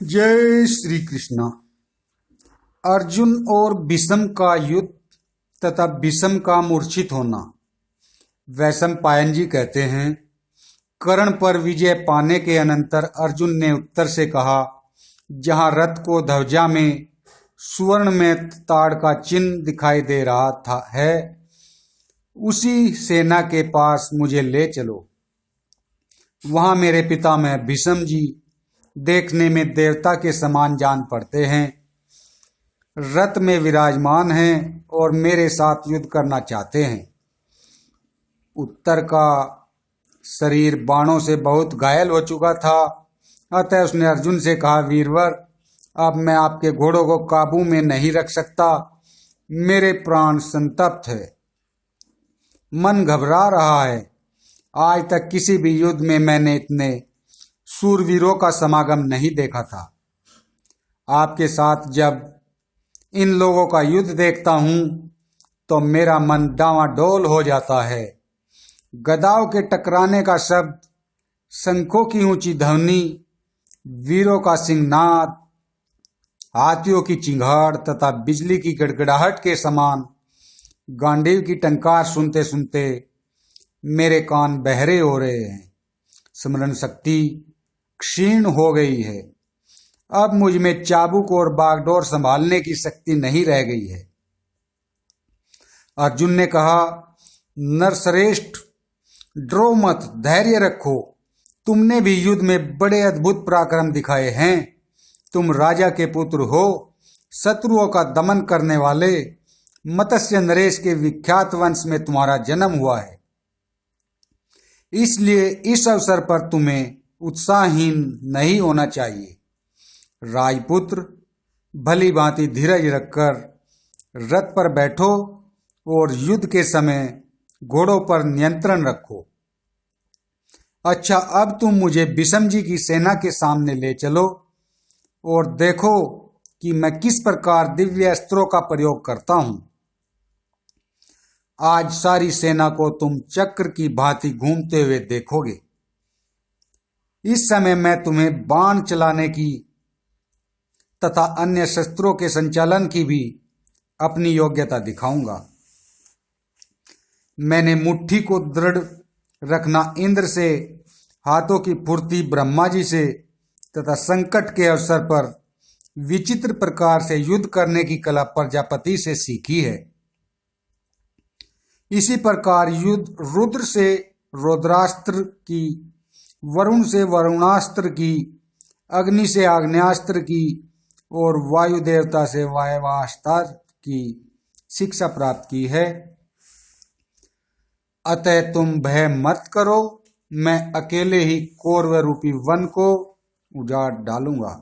जय श्री कृष्णा। अर्जुन और भीष्म का युद्ध तथा भीष्म का मूर्छित होना। वैशंपायन जी कहते हैं, कर्ण पर विजय पाने के अनंतर अर्जुन ने उत्तर से कहा, जहां रथ को ध्वजा में सुवर्ण में ताड़ का चिन्ह दिखाई दे रहा था उसी सेना के पास मुझे ले चलो। वहां मेरे पितामह भीष्म जी देखने में देवता के समान जान पड़ते हैं, रथ में विराजमान हैं और मेरे साथ युद्ध करना चाहते हैं। उत्तर का शरीर बाणों से बहुत घायल हो चुका था, अतः उसने अर्जुन से कहा, वीरवर, अब मैं आपके घोड़ों को काबू में नहीं रख सकता, मेरे प्राण संतप्त है, मन घबरा रहा है। आज तक किसी भी युद्ध में मैंने इतने सूरवीरों का समागम नहीं देखा था। आपके साथ जब इन लोगों का युद्ध देखता हूं तो मेरा मन डांवाडोल हो जाता है। गदाओं के टकराने का शब्द, शंखों की ऊंची ध्वनि, वीरों का सिंहनाद, हाथियों की चिंगाड़ तथा बिजली की गड़गड़ाहट के समान गांडीव की टंकार सुनते सुनते मेरे कान बहरे हो रहे हैं। स्मरण शक्ति क्षीण हो गई है। अब मुझ में चाबुक और बागडोर संभालने की शक्ति नहीं रह गई है। अर्जुन ने कहा, नरश्रेष्ठ, डरो मत, धैर्य रखो। तुमने भी युद्ध में बड़े अद्भुत पराक्रम दिखाए हैं। तुम राजा के पुत्र हो, शत्रुओं का दमन करने वाले। मत्स्य नरेश के विख्यात वंश में तुम्हारा जन्म हुआ है, इसलिए इस अवसर पर तुम्हें उत्साहहीन नहीं होना चाहिए। राजपुत्र, भली भांति धीरज रखकर रथ पर बैठो और युद्ध के समय घोड़ों पर नियंत्रण रखो। अच्छा, अब तुम मुझे भीष्म जी की सेना के सामने ले चलो और देखो कि मैं किस प्रकार दिव्य अस्त्रों का प्रयोग करता हूं। आज सारी सेना को तुम चक्र की भांति घूमते हुए देखोगे। इस समय मैं तुम्हें बाण चलाने की तथा अन्य शस्त्रों के संचालन की भी अपनी योग्यता दिखाऊंगा। मैंने मुट्ठी को दृढ़ रखना इंद्र से, हाथों की फुर्ती ब्रह्मा जी से तथा संकट के अवसर पर विचित्र प्रकार से युद्ध करने की कला प्रजापति से सीखी है। इसी प्रकार युद्ध रुद्र से रुद्रास्त्र की, वरुण से वरुणास्त्र की, अग्नि से आग्नेयास्त्र की और वायु देवता से वायवास्त्र की शिक्षा प्राप्त की है। अतः तुम भय मत करो, मैं अकेले ही कौरव रूपी वन को उजाड़ डालूंगा।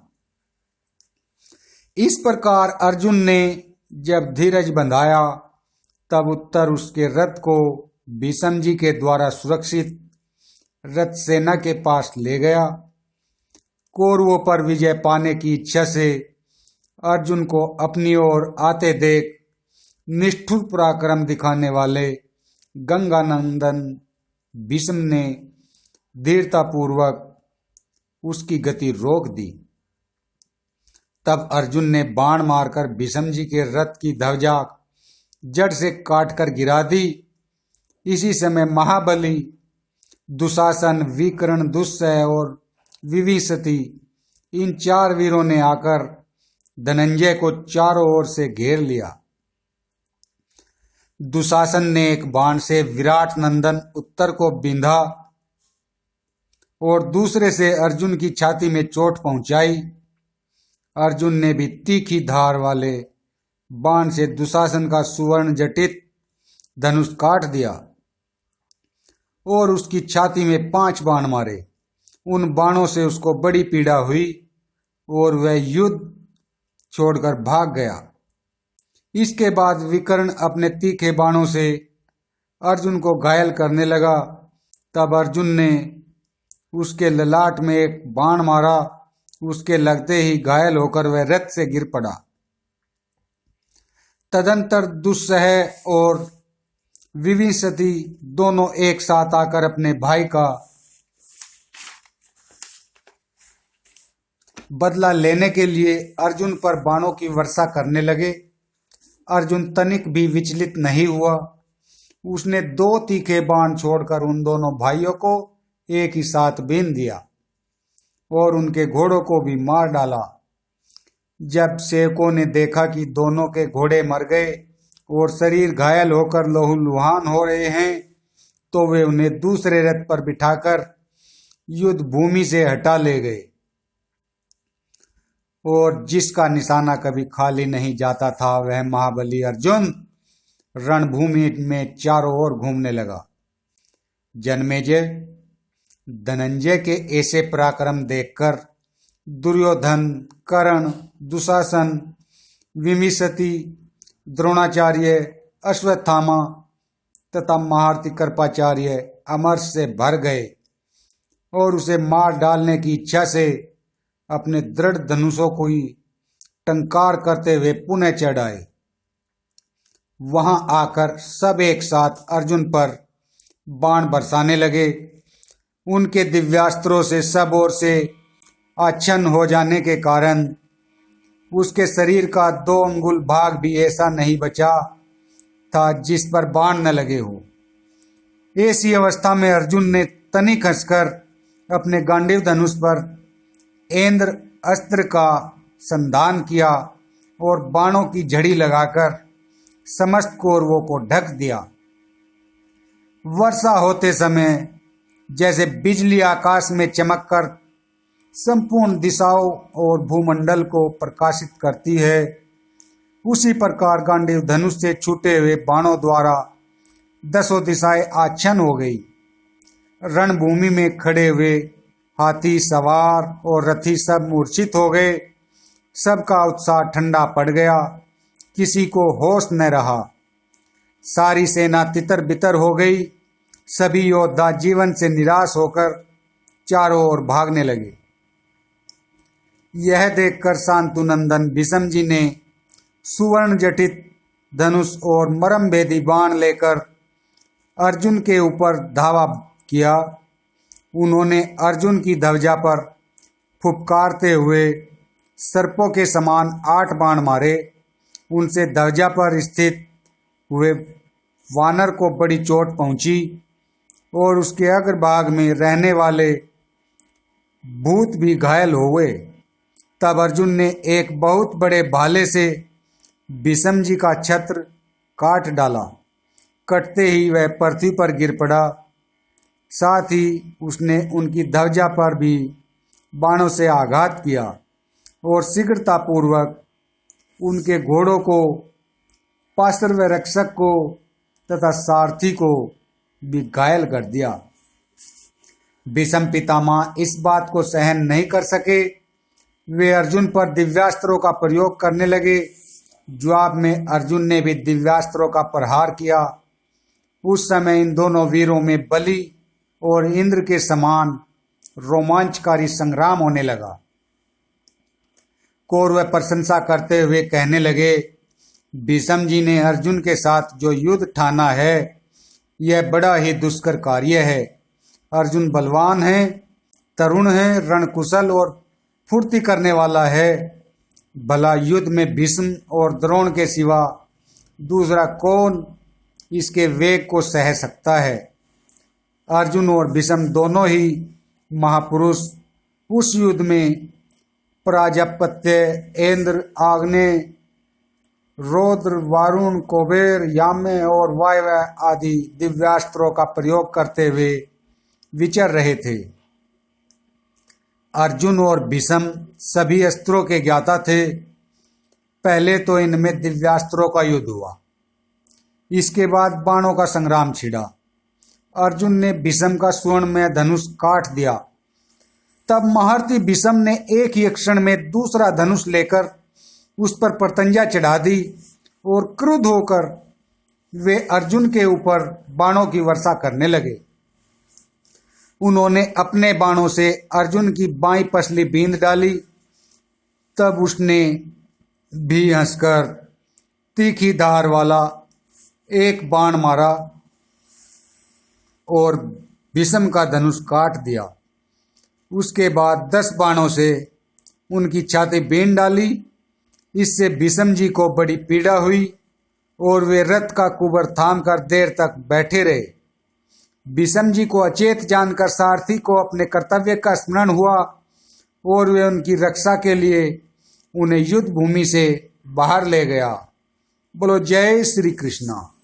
इस प्रकार अर्जुन ने जब धीरज बंधाया, तब उत्तर उसके रथ को भीष्म जी के द्वारा सुरक्षित रथ सेना के पास ले गया। कौरवों पर विजय पाने की इच्छा से अर्जुन को अपनी ओर आते देख निष्ठुर पराक्रम दिखाने वाले गंगानंदन भीष्म ने धीरतापूर्वक उसकी गति रोक दी। तब अर्जुन ने बाण मारकर भीष्म जी के रथ की ध्वजा जड़ से काटकर गिरा दी। इसी समय महाबली दुशासन, विकर्ण, दुस्सह और विभीषति, इन चार वीरों ने आकर धनंजय को चारों ओर से घेर लिया। दुशासन ने एक बाण से विराट नंदन उत्तर को बिंधा और दूसरे से अर्जुन की छाती में चोट पहुंचाई। अर्जुन ने भी तीखी धार वाले बाण से दुशासन का सुवर्ण जटित धनुष काट दिया और उसकी छाती में 5 बाण मारे। उन बाणों से उसको बड़ी पीड़ा हुई और वह युद्ध छोड़कर भाग गया। इसके बाद विकर्ण अपने तीखे बाणों से अर्जुन को घायल करने लगा। तब अर्जुन ने उसके ललाट में एक बाण मारा। उसके लगते ही घायल होकर वह रथ से गिर पड़ा। तदंतर दुस्सह और विभीषति दोनों एक साथ आकर अपने भाई का बदला लेने के लिए अर्जुन पर बाणों की वर्षा करने लगे। अर्जुन तनिक भी विचलित नहीं हुआ। उसने 2 तीखे बाण छोड़कर उन दोनों भाइयों को एक ही साथ बीन दिया और उनके घोड़ों को भी मार डाला। जब सेवकों ने देखा कि दोनों के घोड़े मर गए और शरीर घायल होकर लहूलुहान हो रहे हैं, तो वे उन्हें दूसरे रथ पर बिठाकर युद्ध भूमि से हटा ले गए। और जिसका निशाना कभी खाली नहीं जाता था, वह महाबली अर्जुन रणभूमि में चारों ओर घूमने लगा। जन्मेजय धनंजय के ऐसे पराक्रम देखकर दुर्योधन, कर्ण, दुशासन, विमिशति, द्रोणाचार्य, अश्वत्थामा तथा महारथी कृपाचार्य अमर से भर गए और उसे मार डालने की इच्छा से अपने दृढ़ धनुषों को ही टंकार करते हुए पुनः चढ़ आए। वहां आकर सब एक साथ अर्जुन पर बाण बरसाने लगे। उनके दिव्यास्त्रों से सब ओर से आच्छन्न हो जाने के कारण उसके शरीर का 2 अंगुल भाग भी ऐसा नहीं बचा था जिस पर बाण न लगे हो। ऐसी अवस्था में अर्जुन ने तनिक हंसकर अपने गांडीव धनुष पर इंद्र अस्त्र का संधान किया और बाणों की झड़ी लगाकर समस्त कौरवों को ढक दिया। वर्षा होते समय जैसे बिजली आकाश में चमककर संपूर्ण दिशाओं और भूमंडल को प्रकाशित करती है, उसी प्रकार गांडीव धनुष से छूटे हुए बाणों द्वारा 10 दिशाएं आच्छन्न हो गई। रणभूमि में खड़े हुए हाथी सवार और रथी सब मूर्छित हो गए। सबका उत्साह ठंडा पड़ गया, किसी को होश न रहा। सारी सेना तितर बितर हो गई। सभी योद्धा जीवन से निराश होकर चारों ओर भागने लगे। यह देखकर शांतुनंदन भीष्म जी ने सुवर्ण जटित धनुष और मरम भेदी बाण लेकर अर्जुन के ऊपर धावा किया। उन्होंने अर्जुन की ध्वजा पर फुफकारते हुए सर्पों के समान 8 बाण मारे। उनसे ध्वजा पर स्थित हुए वानर को बड़ी चोट पहुंची और उसके अग्रभाग में रहने वाले भूत भी घायल हुए। तब अर्जुन ने एक बहुत बड़े भाले से भीष्म जी का छत्र काट डाला। कटते ही वह पृथ्वी पर गिर पड़ा। साथ ही उसने उनकी ध्वजा पर भी बाणों से आघात किया और शीघ्रतापूर्वक उनके घोड़ों को, पार्श्व रक्षक को तथा सारथी को भी घायल कर दिया। भीष्म पितामह इस बात को सहन नहीं कर सके। वे अर्जुन पर दिव्यास्त्रों का प्रयोग करने लगे। जवाब में अर्जुन ने भी दिव्यास्त्रों का प्रहार किया। उस समय इन दोनों वीरों में बलि और इंद्र के समान रोमांचकारी संग्राम होने लगा। कौरव प्रशंसा करते हुए कहने लगे, भीष्म जी ने अर्जुन के साथ जो युद्ध ठाना है, यह बड़ा ही दुष्कर कार्य है। अर्जुन बलवान है, तरुण है, रणकुशल और फुर्ती करने वाला है। भला युद्ध में भीष्म और द्रोण के सिवा दूसरा कौन इसके वेग को सह सकता है। अर्जुन और भीष्म दोनों ही महापुरुष उस युद्ध में प्राजापत्य, इंद्र, आग्नेय, रौद्र, वारुण, कुबेर, याम्य और वायव्य आदि दिव्यास्त्रों का प्रयोग करते हुए विचर रहे थे। अर्जुन और भीष्म सभी अस्त्रों के ज्ञाता थे। पहले तो इनमें दिव्यास्त्रों का युद्ध हुआ, इसके बाद बाणों का संग्राम छिड़ा। अर्जुन ने भीष्म का स्वर्णमय धनुष काट दिया। तब महारथी भीष्म ने एक ही क्षण में दूसरा धनुष लेकर उस पर प्रतंजा चढ़ा दी और क्रुद्ध होकर वे अर्जुन के ऊपर बाणों की वर्षा करने लगे। उन्होंने अपने बाणों से अर्जुन की बाईं पसली बींध डाली। तब उसने भी हंसकर तीखी धार वाला एक बाण मारा और भीष्म का धनुष काट दिया। उसके बाद 10 बाणों से उनकी छाती बीन डाली। इससे भीष्म जी को बड़ी पीड़ा हुई और वे रथ का कुबर थाम कर देर तक बैठे रहे। भीष्म जी को अचेत जानकर सारथी को अपने कर्तव्य का स्मरण हुआ और वे उनकी रक्षा के लिए उन्हें युद्ध भूमि से बाहर ले गया। बोलो जय श्री कृष्णा।